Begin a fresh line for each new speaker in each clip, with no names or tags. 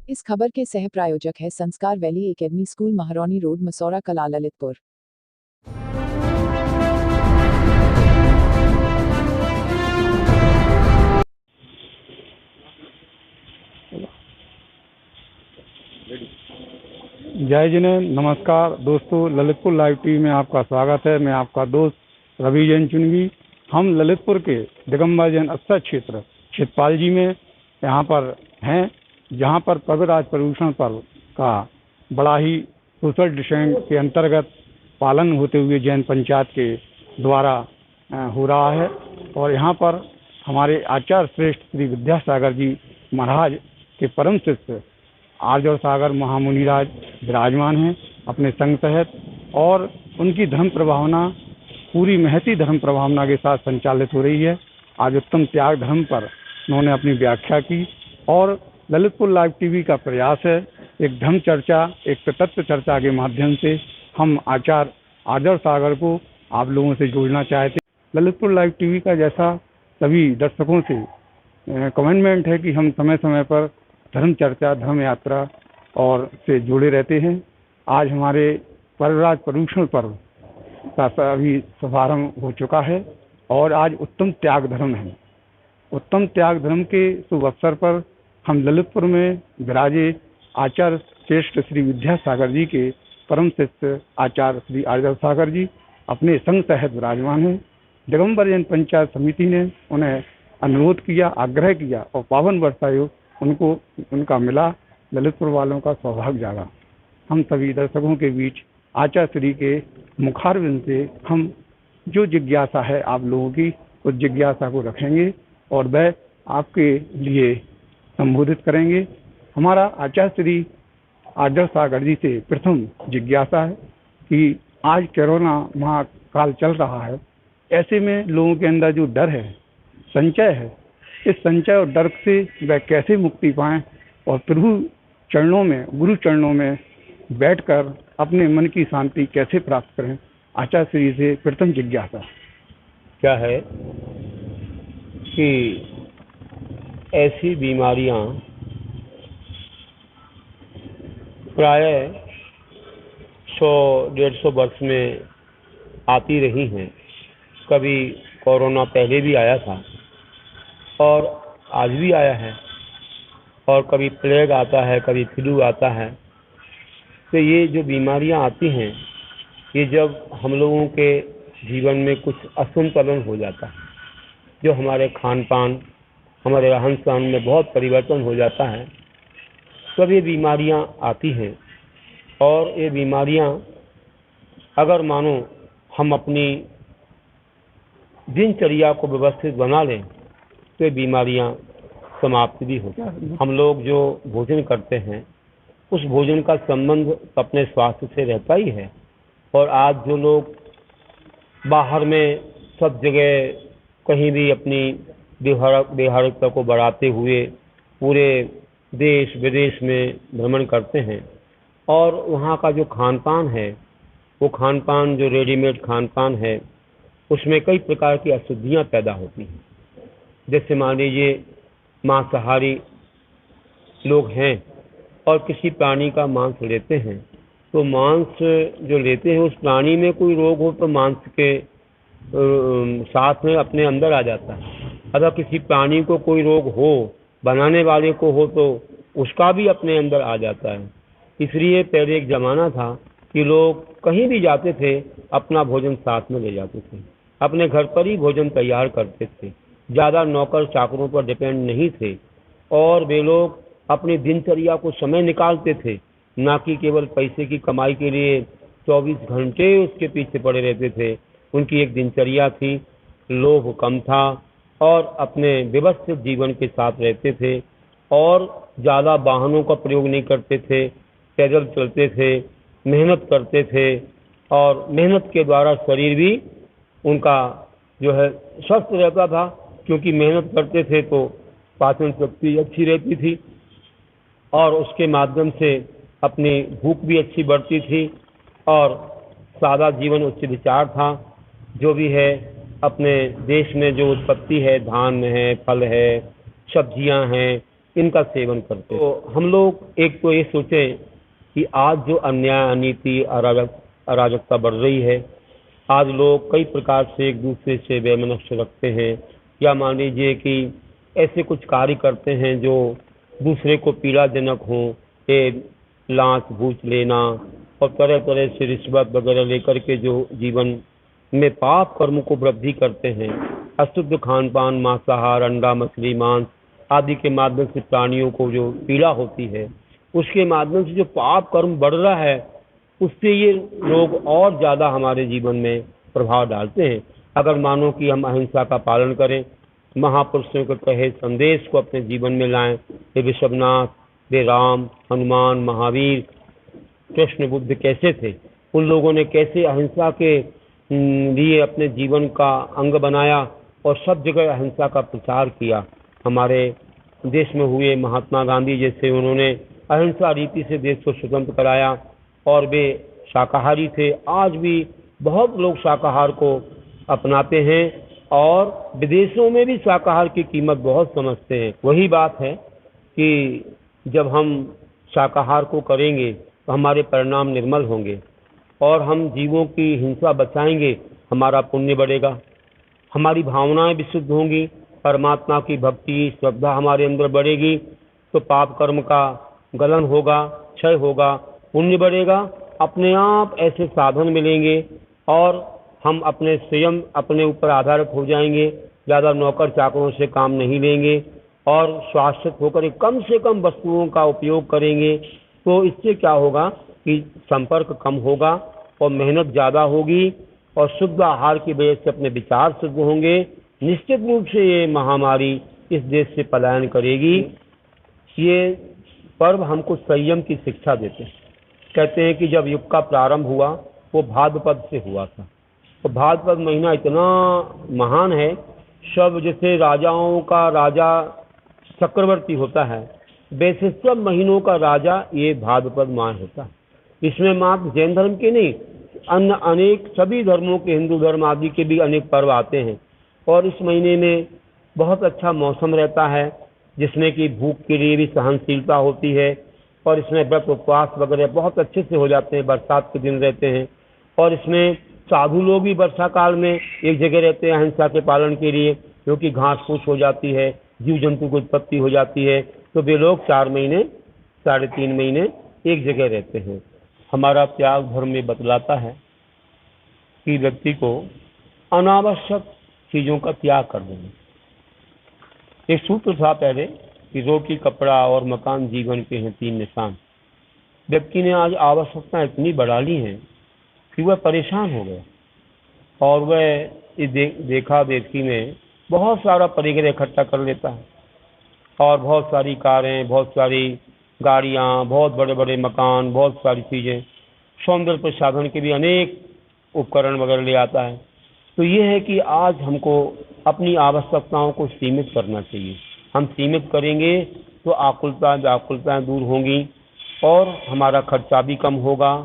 इस खबर के सह प्रायोजक है संस्कार valley academy school, महारौनी road, Masaura कला, ललितपुर।
जय जिने, नमस्कार दोस्तों। ललितपुर लाइव टीवी में आपका स्वागत है। मैं आपका दोस्त रवि जैन चुनगी। हम ललितपुर के दिगंबर जैन अक्षर क्षेत्र छितपाल जी में यहाँ पर हैं, जहाँ पर पवित्र आज प्रदूषण पर्व का बड़ा ही सोशल डिस्टेंस के अंतर्गत पालन होते हुए जैन पंचायत के द्वारा हो रहा है। और यहाँ पर हमारे आचार्य श्रेष्ठ श्री विद्यासागर जी महाराज के परम शिष्य आर्य सागर महामुनिराज विराजमान हैं अपने संघ तहत, और उनकी धर्म प्रभावना पूरी महती धर्म प्रभावना के साथ संचालित हो रही है। आज उत्तम त्याग धर्म पर उन्होंने अपनी व्याख्या की, और ललितपुर लाइव टीवी का प्रयास है एक धर्म चर्चा, एक तत्व चर्चा के माध्यम से हम आचार्य आर्य सागर को आप लोगों से जोड़ना चाहते। ललितपुर लाइव टीवी का जैसा सभी दर्शकों से कमेंटमेंट है कि हम समय समय पर धर्म चर्चा, धर्म यात्रा और से जुड़े रहते हैं। आज हमारे पर्वराज प्रदूषण पर्व का अभी शुभारंभ हो चुका है और आज उत्तम त्याग धर्म है। उत्तम त्याग धर्म के शुभ अवसर पर हम ललितपुर में विराजे आचार्य श्रेष्ठ श्री विद्यासागर जी के परम शिष्य आचार्य श्री आर्य सागर जी अपने संघ तहत विराजमान हैं। दिगंबर जैन पंचायत समिति ने उन्हें अनुरोध किया, आग्रह किया और पावन वर्षायोग उनको उनका मिला। ललितपुर वालों का सौभाग्य जागा। हम सभी दर्शकों के बीच आचार्य श्री के मुखारविंद से हम जो जिज्ञासा है आप लोगों की, उस जिज्ञासा को रखेंगे और वह आपके लिए संबोधित करेंगे। हमारा आचार्य श्री आर्य सागर जी से प्रथम जिज्ञासा है कि आज कोरोना महाकाल चल रहा है, ऐसे में लोगों के अंदर जो डर है, संचय है, इस संचय और डर से वह कैसे मुक्ति पाएं और प्रभु चरणों में, गुरु चरणों में बैठकर अपने मन की शांति कैसे प्राप्त करें। आचार्य श्री से प्रथम जिज्ञासा
क्या है कि ऐसी बीमारियां प्राय 100-150 वर्ष में आती रही हैं। कभी कोरोना पहले भी आया था और आज भी आया है, और कभी प्लेग आता है, कभी फ्लू आता है। तो ये जो बीमारियां आती हैं, ये जब हम लोगों के जीवन में कुछ असंतुलन हो जाता है, जो हमारे खान पान, हमारे रहन सहन में बहुत परिवर्तन हो जाता है, तब ये बीमारियां आती हैं। और ये बीमारियां अगर मानो हम अपनी दिनचर्या को व्यवस्थित बना लें तो ये बीमारियां समाप्त भी होती हैं। हम लोग जो भोजन करते हैं उस भोजन का संबंध अपने स्वास्थ्य से रहता ही है। और आज जो लोग बाहर में सब जगह कहीं भी अपनी व्यवहारिकता को बढ़ाते हुए पूरे देश विदेश में भ्रमण करते हैं, और वहाँ का जो खान पान है, वो खान पान जो रेडीमेड खान पान है, उसमें कई प्रकार की अशुद्धियाँ पैदा होती हैं। जैसे मान लीजिए मांसाहारी लोग हैं और किसी प्राणी का मांस लेते हैं, तो मांस जो लेते हैं उस प्राणी में कोई रोग हो तो मांस के साथ में अपने अंदर आ जाता है। अगर किसी प्राणी को कोई रोग हो, बनाने वाले को हो, तो उसका भी अपने अंदर आ जाता है। इसलिए पहले एक ज़माना था कि लोग कहीं भी जाते थे अपना भोजन साथ में ले जाते थे, अपने घर पर ही भोजन तैयार करते थे, ज़्यादा नौकर चाकरों पर डिपेंड नहीं थे, और वे लोग अपनी दिनचर्या को समय निकालते थे, ना कि केवल पैसे की कमाई के लिए 24 घंटे उसके पीछे पड़े रहते थे। उनकी एक दिनचर्या थी, लोभ कम था और अपने व्यवस्थित जीवन के साथ रहते थे, और ज़्यादा वाहनों का प्रयोग नहीं करते थे, पैदल चलते थे, मेहनत करते थे, और मेहनत के द्वारा शरीर भी उनका जो है स्वस्थ रहता था, क्योंकि मेहनत करते थे तो पाचन शक्ति अच्छी रहती थी और उसके माध्यम से अपनी भूख भी अच्छी बढ़ती थी, और सादा जीवन उच्च विचार था। जो भी है अपने देश में जो उत्पत्ति है, धान है, फल है, सब्जियां हैं, इनका सेवन करते हैं। तो हम लोग एक तो ये सोचें कि आज जो अन्याय, अनीति, अराजकता बढ़ रही है, आज लोग कई प्रकार से एक दूसरे से वैमनस्य रखते हैं, या मान लीजिए कि ऐसे कुछ कार्य करते हैं जो दूसरे को पीड़ाजनक हो, ये लांच घूस लेना और तरह तरह से रिश्वत वगैरह लेकर के जो जीवन में पाप कर्म को वृद्धि करते हैं, अशुद्ध खान पान, मांसाहार, अंडा, मछली, मांस आदि के माध्यम से प्राणियों को जो पीड़ा होती है, उसके माध्यम से जो पाप कर्म बढ़ रहा है, उससे ये लोग और ज़्यादा हमारे जीवन में प्रभाव डालते हैं। अगर मानो कि हम अहिंसा का पालन करें, महापुरुषों के कहे संदेश को अपने जीवन में लाएं, ये ऋषभनाथ, वे राम, हनुमान, महावीर, कृष्ण, बुद्ध कैसे थे, उन लोगों ने कैसे अहिंसा के लिए अपने जीवन का अंग बनाया और सब जगह अहिंसा का प्रचार किया। हमारे देश में हुए महात्मा गांधी जैसे, उन्होंने अहिंसा रीति से देश को स्वतंत्र कराया और वे शाकाहारी थे। आज भी बहुत लोग शाकाहार को अपनाते हैं और विदेशों में भी शाकाहार की कीमत बहुत समझते हैं। वही बात है कि जब हम शाकाहार को करेंगे तो हमारे परिणाम निर्मल होंगे और हम जीवों की हिंसा बचाएंगे, हमारा पुण्य बढ़ेगा, हमारी भावनाएं विशुद्ध होंगी, परमात्मा की भक्ति, श्रद्धा हमारे अंदर बढ़ेगी, तो पाप कर्म का गलन होगा, क्षय होगा, पुण्य बढ़ेगा, अपने आप ऐसे साधन मिलेंगे और हम अपने स्वयं अपने ऊपर आधारित हो जाएंगे, ज़्यादा नौकर चाकरों से काम नहीं लेंगे और शाश्वत होकर कम से कम वस्तुओं का उपयोग करेंगे। तो इससे क्या होगा कि संपर्क कम होगा और मेहनत ज़्यादा होगी और शुद्ध आहार की वजह से अपने विचार शुद्ध होंगे। निश्चित रूप से ये महामारी इस देश से पलायन करेगी। ये पर्व हमको संयम की शिक्षा देते हैं। कहते हैं कि जब युग का प्रारंभ हुआ वो भाद्रपद से हुआ था, तो भाद्रपद महीना इतना महान है, सब जैसे राजाओं का राजा चक्रवर्ती होता है, वैसे सब महीनों का राजा ये भाद्रपद माह होता है। इसमें मात्र जैन धर्म के नहीं, अन्य अनेक सभी धर्मों के, हिंदू धर्म आदि के भी अनेक पर्व आते हैं और इस महीने में बहुत अच्छा मौसम रहता है, जिसमें कि भूख के लिए भी सहनशीलता होती है और इसमें व्रत उपवास वगैरह बहुत अच्छे से हो जाते हैं। बरसात के दिन रहते हैं और इसमें साधु लोग भी वर्षा काल में एक जगह रहते हैं अहिंसा के पालन के लिए, क्योंकि घास फूस हो जाती है, जीव जंतु की उत्पत्ति हो जाती है, तो वे लोग 4 महीने 3.5 महीने एक जगह रहते हैं। हमारा त्याग धर्म में बतलाता है कि व्यक्ति को अनावश्यक चीज़ों का त्याग कर देना। एक सूत्र था पहले कि रोटी, कपड़ा और मकान जीवन के हैं 3 निशान। व्यक्ति ने आज आवश्यकता इतनी बढ़ा ली है कि वह परेशान हो गया और वह इस देखा देखी में बहुत सारा परिग्रह इकट्ठा कर लेता है और बहुत सारी कारें, बहुत सारी गाड़ियाँ, बहुत बड़े बड़े मकान, बहुत सारी चीज़ें, सौंदर्य प्रसाधन के भी अनेक उपकरण वगैरह ले आता है। तो ये है कि आज हमको अपनी आवश्यकताओं को सीमित करना चाहिए। हम सीमित करेंगे तो व्याकुलताएं दूर होंगी और हमारा खर्चा भी कम होगा।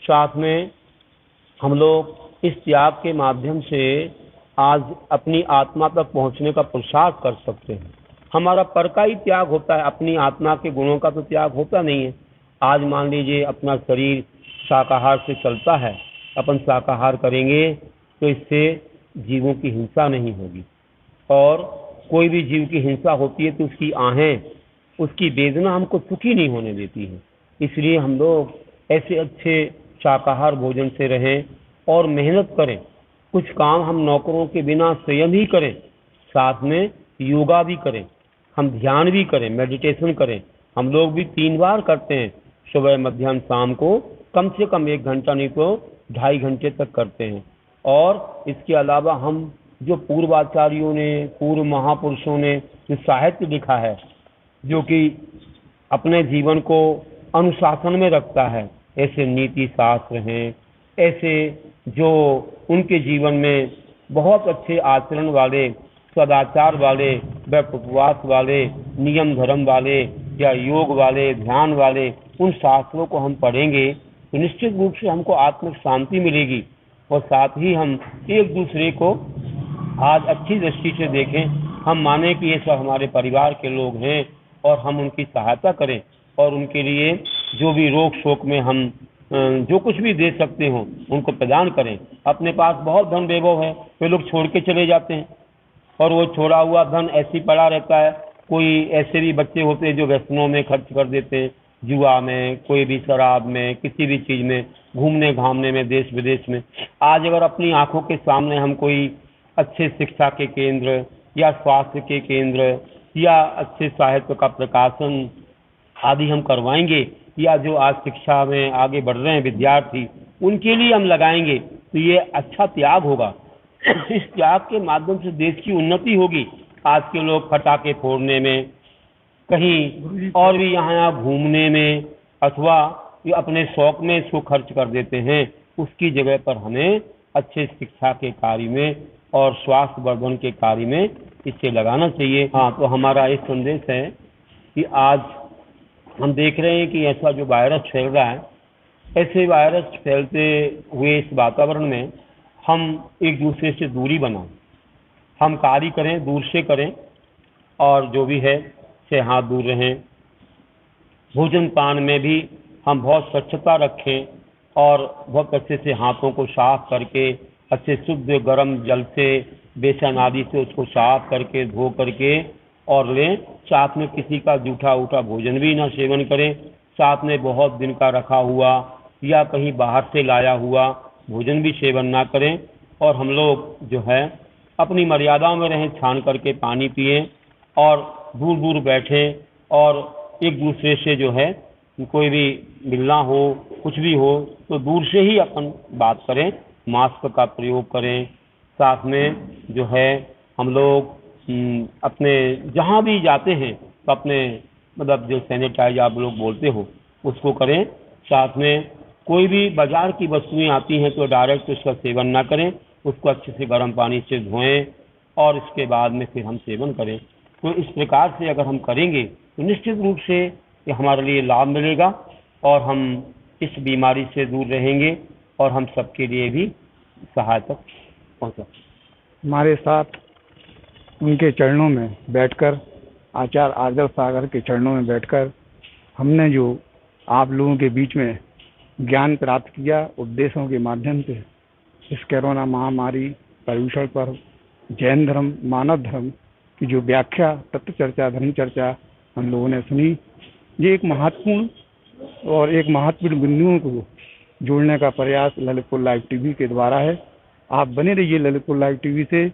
साथ में हम लोग इस त्याग के माध्यम से आज अपनी आत्मा तक पहुंचने का पुरुषार्थ कर सकते हैं। हमारा पर का ही त्याग होता है, अपनी आत्मा के गुणों का तो त्याग होता नहीं है। आज मान लीजिए अपना शरीर शाकाहार से चलता है, अपन शाकाहार करेंगे तो इससे जीवों की हिंसा नहीं होगी और कोई भी जीव की हिंसा होती है तो उसकी आहें, उसकी वेदना हमको सुखी नहीं होने देती है। इसलिए हम लोग ऐसे अच्छे शाकाहार भोजन से रहें और मेहनत करें। कुछ काम हम नौकरों के बिना स्वयं ही करें, साथ में योगा भी करें, हम ध्यान भी करें, मेडिटेशन करें। हम लोग भी 3 बार करते हैं, सुबह, मध्याह्न, शाम को, कम से कम 1 घंटा नहीं तो 2.5 घंटे तक करते हैं। और इसके अलावा हम जो पूर्वाचार्यों ने, पूर्व महापुरुषों ने जो साहित्य लिखा है, जो कि अपने जीवन को अनुशासन में रखता है, ऐसे नीति शास्त्र हैं, ऐसे जो उनके जीवन में बहुत अच्छे आचरण वाले, सदाचार वाले, व्रत उपवास वाले, नियम धर्म वाले या योग वाले, ध्यान वाले, उन शास्त्रों को हम पढ़ेंगे तो निश्चित रूप से हमको आत्मिक शांति मिलेगी और साथ ही हम एक दूसरे को आज अच्छी दृष्टि से देखें। हम माने कि ये सब हमारे परिवार के लोग हैं और हम उनकी सहायता करें और उनके लिए जो भी रोक शोक में हम जो कुछ भी दे सकते हो उनको प्रदान करें। अपने पास बहुत धन वैभव है, वे लोग छोड़ के चले जाते हैं और वो छोड़ा हुआ धन ऐसे ही पड़ा रहता है। कोई ऐसे भी बच्चे होते हैं जो व्यसनों में खर्च कर देते हैं, जुआ में, कोई भी शराब में, किसी भी चीज़ में, घूमने घामने में, देश विदेश में। आज अगर अपनी आंखों के सामने हम कोई अच्छे शिक्षा के केंद्र या स्वास्थ्य के केंद्र या अच्छे साहित्य का प्रकाशन आदि हम करवाएंगे, या जो आज शिक्षा में आगे बढ़ रहे हैं विद्यार्थी, उनके लिए हम लगाएंगे, तो ये अच्छा त्याग होगा। इस त्याग के माध्यम से देश की उन्नति होगी। आज के लोग पटाखे फोड़ने में, कहीं और भी यहाँ घूमने में, अथवा ये अपने शौक में इसको खर्च कर देते हैं। उसकी जगह पर हमें अच्छे शिक्षा के कार्य में और स्वास्थ्य वर्धन के कार्य में इसे लगाना चाहिए। हाँ, तो हमारा एक संदेश है कि आज हम देख रहे हैं कि ऐसा जो वायरस फैल रहा है, ऐसे वायरस फैलते हुए इस वातावरण में हम एक दूसरे से दूरी बनाएं, हम कार्य करें, दूर से करें, और जो भी है से हाथ दूर रहें। भोजन पान में भी हम बहुत स्वच्छता रखें और बहुत अच्छे से हाथों को साफ करके अच्छे शुद्ध गर्म जल से, बेसन आदि से उसको साफ करके धो करके और लें। साथ में किसी का जूठा उठा भोजन भी ना सेवन करें। साथ में बहुत दिन का रखा हुआ या कहीं बाहर से लाया हुआ भोजन भी सेवन ना करें। और हम लोग जो है अपनी मर्यादाओं में रहें, छान करके पानी पिएं और दूर दूर बैठें, और एक दूसरे से जो है कोई भी मिलना हो, कुछ भी हो, तो दूर से ही अपन बात करें, मास्क का प्रयोग करें। साथ में जो है हम लोग अपने जहाँ भी जाते हैं तो अपने मतलब जो सैनिटाइज आप लोग बोलते हो उसको करें। साथ में कोई भी बाजार की वस्तुएं आती हैं तो डायरेक्ट उसका सेवन ना करें, उसको अच्छे से गर्म पानी से धोएं और इसके बाद में फिर हम सेवन करें। तो इस प्रकार से अगर हम करेंगे तो निश्चित रूप से ये हमारे लिए लाभ मिलेगा और हम इस बीमारी से दूर रहेंगे और हम सबके लिए भी सहायता पहुँचा।
हमारे साथ उनके चरणों में बैठकर, आचार्य आदर्श सागर के चरणों में बैठकर हमने जो आप लोगों के बीच में ज्ञान प्राप्त किया उपदेशों के माध्यम से, इस कोरोना महामारी प्रदूषण पर जैन धर्म, मानव धर्म की जो व्याख्या, तत्व चर्चा, धर्म चर्चा हम लोगों ने सुनी, ये एक महत्वपूर्ण और एक महत्वपूर्ण बिंदुओं को जोड़ने का प्रयास ललितपुर लाइव टीवी के द्वारा है। आप बने रहिए ललितपुर लाइव टीवी से।